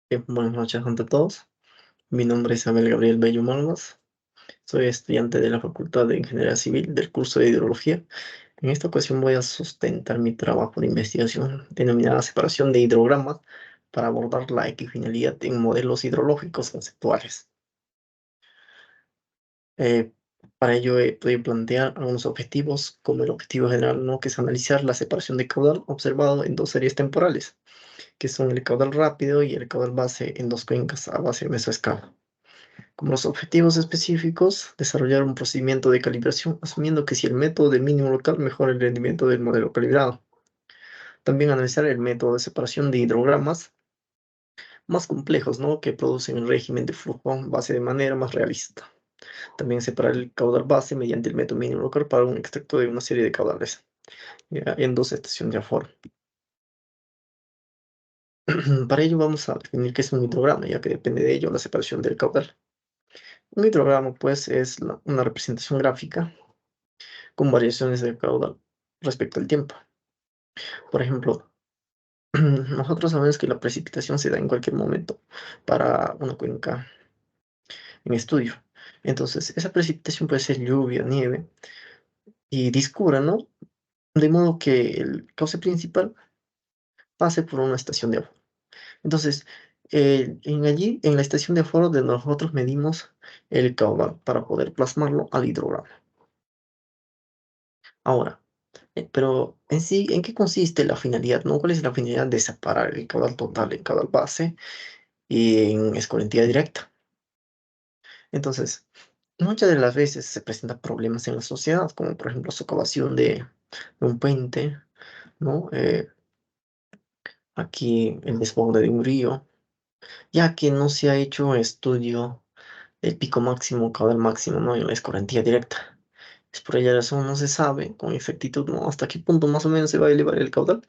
Buenas noches ante todos. Mi nombre es Abel Gabriel Bello Malmas. Soy estudiante de la Facultad de Ingeniería Civil del curso de Hidrología. En esta ocasión voy a sustentar mi trabajo de investigación denominada separación de hidrogramas para abordar la equifinalidad en modelos hidrológicos conceptuales. Eh, para ello he podido plantear algunos objetivos, como el objetivo general, ¿no?, que es analizar la separación de caudal observado en dos series temporales, que son el caudal rápido y el caudal base en dos cuencas a base mesoescala. Como los objetivos específicos, desarrollar un procedimiento de calibración, asumiendo que si el método del mínimo local mejora el rendimiento del modelo calibrado. También analizar el método de separación de hidrogramas más complejos, ¿no?, que producen el régimen de flujo base de manera más realista. También separar el caudal base mediante el método mínimo local para un extracto de una serie de caudales, ya, en dos estaciones de aforo. Para ello vamos a definir qué es un hidrograma, ya que depende de ello la separación del caudal. Un hidrograma, pues, es una representación gráfica con variaciones de caudal respecto al tiempo. Por ejemplo, nosotros sabemos que la precipitación se da en cualquier momento para una cuenca en estudio. Entonces, esa precipitación puede ser lluvia, nieve y discurra, ¿no? De modo que el cauce principal pase por una estación de aforo. Entonces, en la estación de aforo de nosotros medimos el caudal para poder plasmarlo al hidrograma. Ahora, pero en sí, ¿en qué consiste la finalidad, no? ¿Cuál es la finalidad de separar el caudal total en caudal base y en escorrentía directa? Entonces, muchas de las veces se presentan problemas en la sociedad, como por ejemplo socavación de un puente, ¿no? Aquí el desborde de un río, ya que no se ha hecho estudio del pico máximo, caudal máximo, ¿no?, en la escorrentía directa. Es por ella razón no se sabe con exactitud, ¿no?, hasta qué punto más o menos se va a elevar el caudal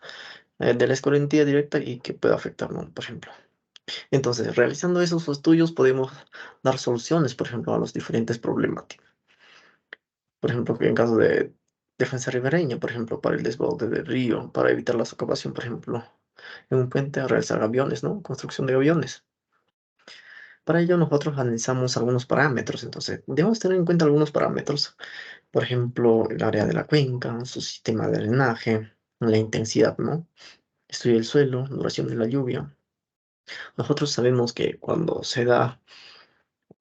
de la escorrentía directa y que puede afectar, ¿no?, por ejemplo. Entonces, realizando esos estudios podemos dar soluciones, por ejemplo, a los diferentes problemáticas. Por ejemplo, que en caso de defensa ribereña, por ejemplo, para el desborde del río, para evitar la socavación, por ejemplo, en un puente, a realizar aviones, ¿no? Construcción de aviones. Para ello nosotros analizamos algunos parámetros, entonces debemos tener en cuenta algunos parámetros, por ejemplo, el área de la cuenca, su sistema de drenaje, la intensidad, ¿no? Estudio del suelo, duración de la lluvia. Nosotros sabemos que cuando se da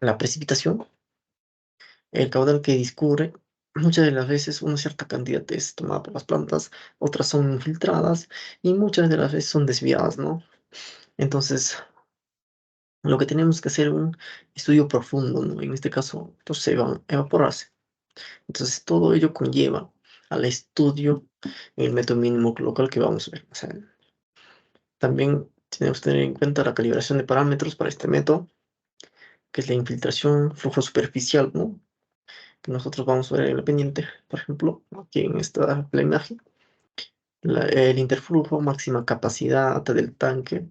la precipitación, el caudal que discurre, muchas de las veces una cierta cantidad es tomada por las plantas, otras son infiltradas y muchas de las veces son desviadas, ¿no? Entonces, lo que tenemos que hacer es un estudio profundo, ¿no? En este caso, estos se van a evaporarse. Entonces, todo ello conlleva al estudio en el método mínimo local que vamos a ver. O sea, también tenemos que tener en cuenta la calibración de parámetros para este método, que es la infiltración, flujo superficial, ¿no?, que nosotros vamos a ver en la pendiente, por ejemplo, aquí en esta la imagen, el interflujo, máxima capacidad del tanque,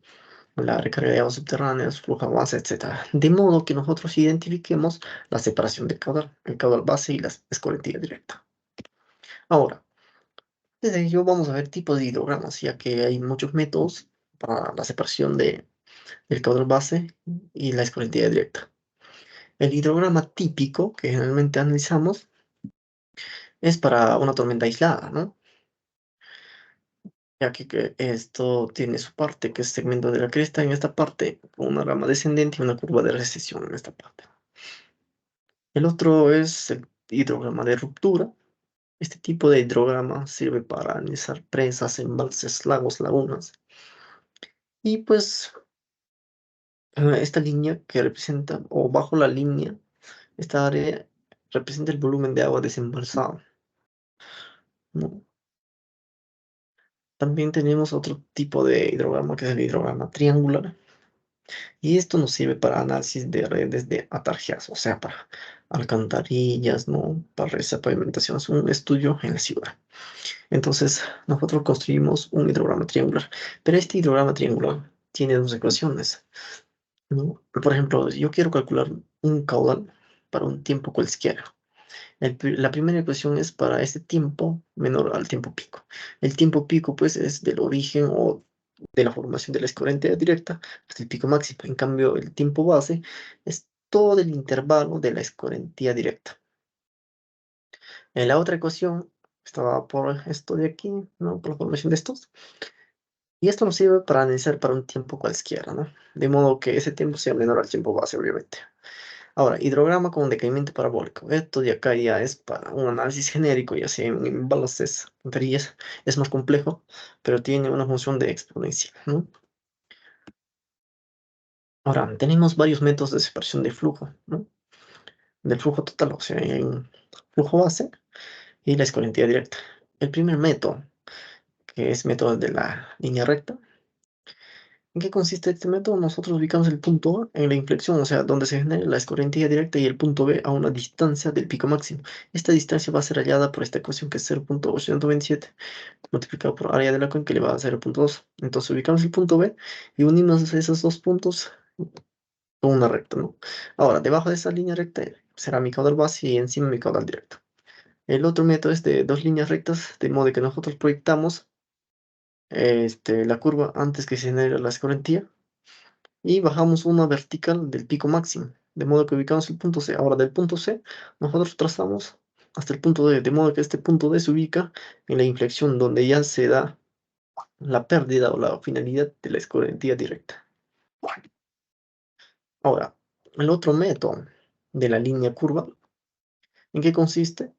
la recarga de aguas subterráneas, flujo a base, etcétera. De modo que nosotros identifiquemos la separación de caudal, el caudal base y la escorrentía directa. Ahora, desde ello vamos a ver tipos de hidrogramas, ya que hay muchos métodos para la separación del caudal base y la escorrentía directa. El hidrograma típico que generalmente analizamos es para una tormenta aislada, ¿no? Ya que esto tiene su parte, que es segmento de la cresta en esta parte, con una rama descendente y una curva de recesión en esta parte. El otro es el hidrograma de ruptura. Este tipo de hidrograma sirve para analizar presas, embalses, lagos, lagunas. Y pues esta línea que representa, o bajo la línea, esta área representa el volumen de agua desembalsado, ¿no? También tenemos otro tipo de hidrograma, que es el hidrograma triangular. Y esto nos sirve para análisis de redes de atarjeas, o sea, para alcantarillas, ¿no? Para realizar pavimentación, es un estudio en la ciudad. Entonces, nosotros construimos un hidrograma triangular, pero este hidrograma triangular tiene dos ecuaciones, ¿no? Por ejemplo, si yo quiero calcular un caudal para un tiempo cualquiera. La primera ecuación es para este tiempo menor al tiempo pico. El tiempo pico, pues, es del origen o de la formación de la escorrentía directa hasta el pico máximo. En cambio, el tiempo base es todo el intervalo de la escorrentía directa. En la otra ecuación estaba por esto de aquí, ¿no? Por la formación de estos. Y esto nos sirve para analizar para un tiempo cualquiera, ¿no? De modo que ese tiempo sea menor al tiempo base, obviamente. Ahora, hidrograma con decaimiento parabólico. Esto de acá ya es para un análisis genérico, ya sea en imbalances, tonterías. Es más complejo, pero tiene una función de exponencia, ¿no? Ahora, tenemos varios métodos de separación de flujo, ¿no? Del flujo total, o sea, en flujo base y la escorrentía directa. El primer método, que es método de la línea recta. ¿En qué consiste este método? Nosotros ubicamos el punto A en la inflexión, o sea, donde se genera la escorrentía directa y el punto B a una distancia del pico máximo. Esta distancia va a ser hallada por esta ecuación que es 0.827 multiplicado por área de la cuenca que le va a dar 0.2. Entonces ubicamos el punto B y unimos esos dos puntos con una recta, ¿no? Ahora, debajo de esa línea recta será mi caudal base y encima mi caudal directo. El otro método es de dos líneas rectas, de modo que nosotros proyectamos la curva antes que se genere la escorrentía y bajamos una vertical del pico máximo, de modo que ubicamos el punto C. Ahora, del punto C, nosotros trazamos hasta el punto D, de modo que este punto D se ubica en la inflexión donde ya se da la pérdida o la finalidad de la escorrentía directa. Ahora, el otro método de la línea curva, ¿en qué consiste?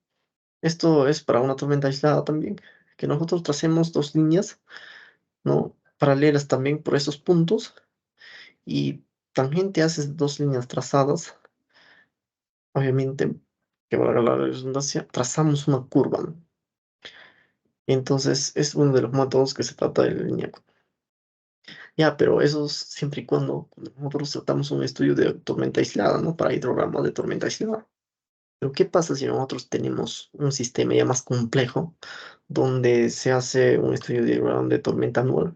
Esto es para una tormenta aislada también, que nosotros tracemos dos líneas, ¿no? Paralelas también por esos puntos y tangente a esas dos líneas trazadas, obviamente, que valga la redundancia, trazamos una curva, ¿no? Entonces es uno de los métodos que se trata de la línea curva. Ya, pero eso es siempre y cuando nosotros tratamos un estudio de tormenta aislada, ¿no? Para hidrogramas de tormenta aislada. Pero ¿qué pasa si nosotros tenemos un sistema ya más complejo, donde se hace un estudio de tormenta anual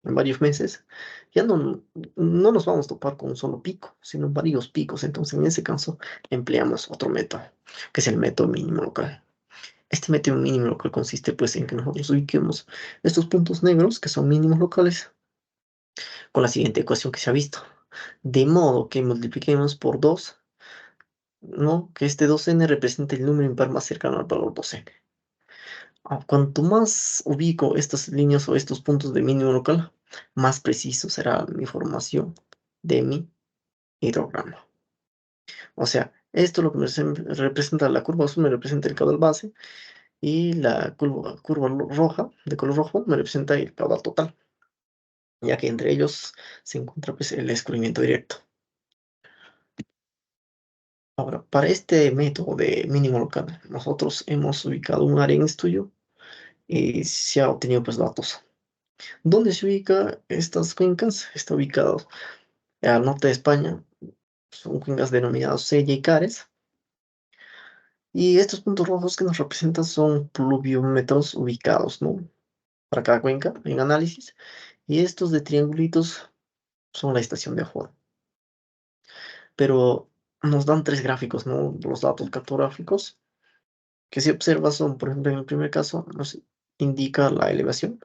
en varios meses? Ya no nos vamos a topar con un solo pico, sino varios picos. Entonces, en ese caso, empleamos otro método, que es el método mínimo local. Este método mínimo local consiste pues en que nosotros ubiquemos estos puntos negros, que son mínimos locales, con la siguiente ecuación que se ha visto. De modo que multipliquemos por 2, ¿no? Que este 2n represente el número impar más cercano al valor 2n. Cuanto más ubico estas líneas o estos puntos de mínimo local, más preciso será mi formación de mi hidrograma. O sea, esto lo que representa la curva azul me representa el caudal base y la curva roja, de color rojo, me representa el caudal total, ya que entre ellos se encuentra pues, el escurrimiento directo. Ahora, para este método de mínimo local, nosotros hemos ubicado un área en estudio y se ha obtenido pues datos. ¿Dónde se ubica estas cuencas? Está ubicado al norte de España, son cuencas denominadas Sella y Cares, y estos puntos rojos que nos representan son pluviómetros ubicados, ¿no? Para cada cuenca en análisis, y estos de triangulitos son la estación de Ajón. Pero nos dan tres gráficos, ¿no? Los datos cartográficos, que si observas son, por ejemplo, en el primer caso nos indica la elevación,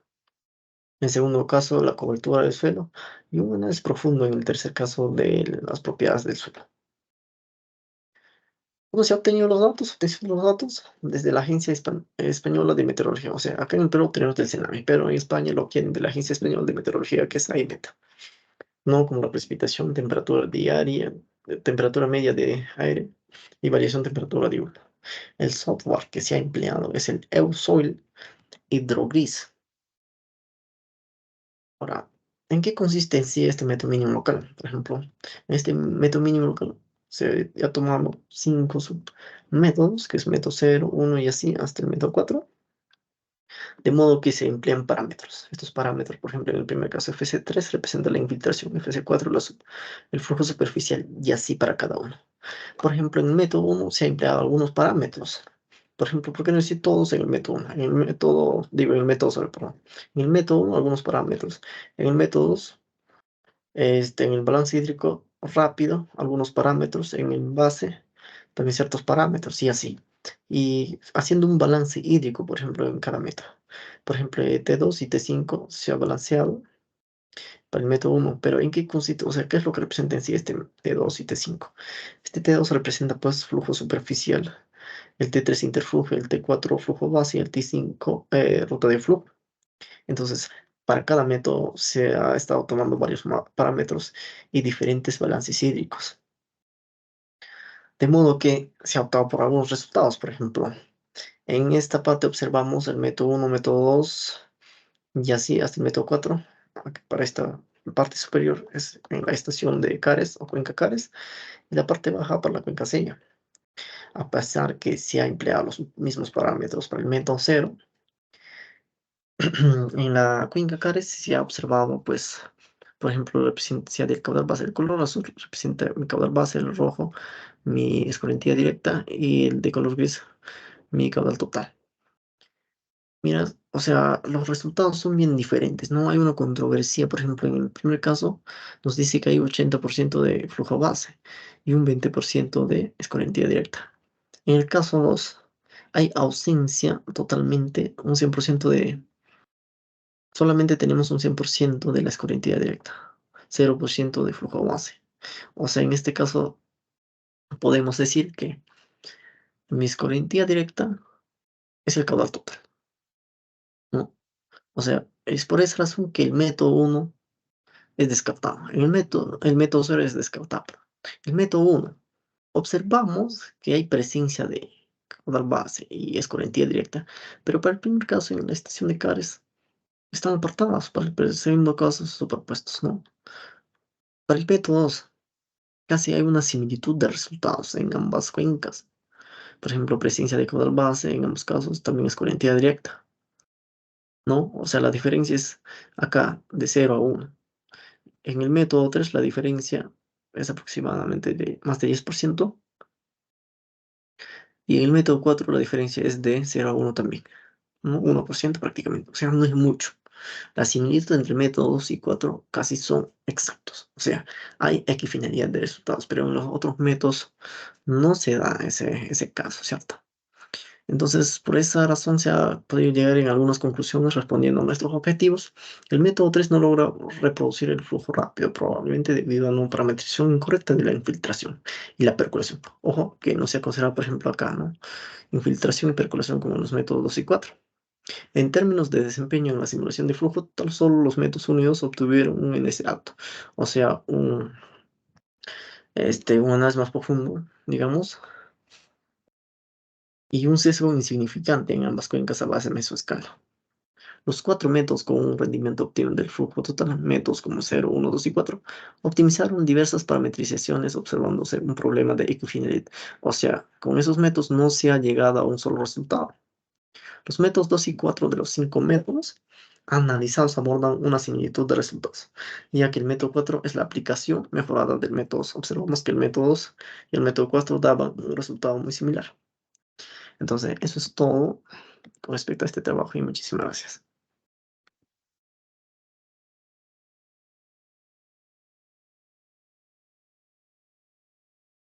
en el segundo caso la cobertura del suelo, y un análisis profundo en el tercer caso de las propiedades del suelo. ¿Cómo se ha obtenido los datos? Obtención de los datos desde la Agencia Española de Meteorología. O sea, acá en el Perú tenemos del CENAMI, pero en España lo quieren de la Agencia Española de Meteorología, que es AEMET. No como la precipitación, temperatura diaria, temperatura media de aire y variación de temperatura diurna. El software que se ha empleado es el EUSOIL Hydrogris. Ahora, ¿en qué consiste en sí este método mínimo local? Por ejemplo, en este método mínimo local se ha tomado 5 submétodos, que es método 0, 1 y así hasta el método 4, de modo que se emplean parámetros. Estos parámetros, por ejemplo, en el primer caso FC3 representa la infiltración, FC4 el flujo superficial y así para cada uno. Por ejemplo, en el método 1 se han empleado algunos parámetros. Por ejemplo, ¿por qué no decir todos en el método 1? En el método, digo, en el método 0, perdón. En el método 1, algunos parámetros. En el método 2, en el balance hídrico rápido, algunos parámetros. En el base, también ciertos parámetros, y así. Y haciendo un balance hídrico, por ejemplo, en cada método. Por ejemplo, T2 y T5 se ha balanceado. para el método 1, pero ¿en qué consiste? O sea, ¿qué es lo que representa en sí este T2 y T5? Este T2 representa pues flujo superficial, el T3 interflujo, el T4 flujo base y el T5 ruta de flujo. Entonces, para cada método se ha estado tomando varios parámetros y diferentes balances hídricos. De modo que se ha optado por algunos resultados. Por ejemplo, en esta parte observamos el método 1, método 2 y así hasta el método 4. Para esta parte superior es en la estación de Cares o cuenca Cares y la parte baja para la cuenca Sella. A pesar que se ha empleado los mismos parámetros para el método 0, en la cuenca Cares se ha observado, pues, por ejemplo, la presencia del caudal base del color azul representa mi caudal base, el rojo, mi escorrentía directa y el de color gris, mi caudal total. Mira, o sea, los resultados son bien diferentes, no hay una controversia. Por ejemplo, en el primer caso nos dice que hay 80% de flujo base y un 20% de escorrentía directa. En el caso 2 hay ausencia totalmente, un 100% de, solamente tenemos un 100% de la escorrentía directa, 0% de flujo base. O sea, en este caso podemos decir que mi escorrentía directa es el caudal total, ¿no? O sea, es por esa razón que el método 1 es descartado. El método 0 es descartable. El método 1, observamos que hay presencia de caudal base y escorrentía directa, pero para el primer caso en la estación de Cares están apartadas, para el segundo caso superpuestos, ¿no? Para el método 2, casi hay una similitud de resultados en ambas cuencas. Por ejemplo, presencia de caudal base en ambos casos, también escorrentía directa, ¿no? O sea, la diferencia es acá de 0 a 1. En el método 3 la diferencia es aproximadamente de más de 10%, y en el método 4 la diferencia es de 0 a 1 también, ¿no? 1% prácticamente, o sea, no es mucho. La similitud entre métodos y 4 casi son exactos, o sea, hay equifinalidad de resultados, pero en los otros métodos no se da ese caso, ¿cierto? Entonces, por esa razón se ha podido llegar en algunas conclusiones respondiendo a nuestros objetivos. El método 3 no logra reproducir el flujo rápido, probablemente debido a una parametrización incorrecta de la infiltración y la percolación. Ojo, que no se ha considerado, por ejemplo, acá, ¿no? Infiltración y percolación como los métodos 2 y 4. En términos de desempeño en la simulación de flujo, tan solo los métodos 1 y 2 obtuvieron un NS alto, o sea, un análisis más profundo, digamos, y un sesgo insignificante en ambas cuencas a base de mesoescala. Los cuatro métodos con un rendimiento óptimo del flujo total, métodos como 0, 1, 2 y 4, optimizaron diversas parametrizaciones observándose un problema de equifinalidad. O sea, con esos métodos no se ha llegado a un solo resultado. Los métodos 2 y 4 de los 5 métodos analizados abordan una similitud de resultados, ya que el método 4 es la aplicación mejorada del método 2. Observamos que el método 2 y el método 4 daban un resultado muy similar. Entonces, eso es todo con respecto a este trabajo y muchísimas gracias.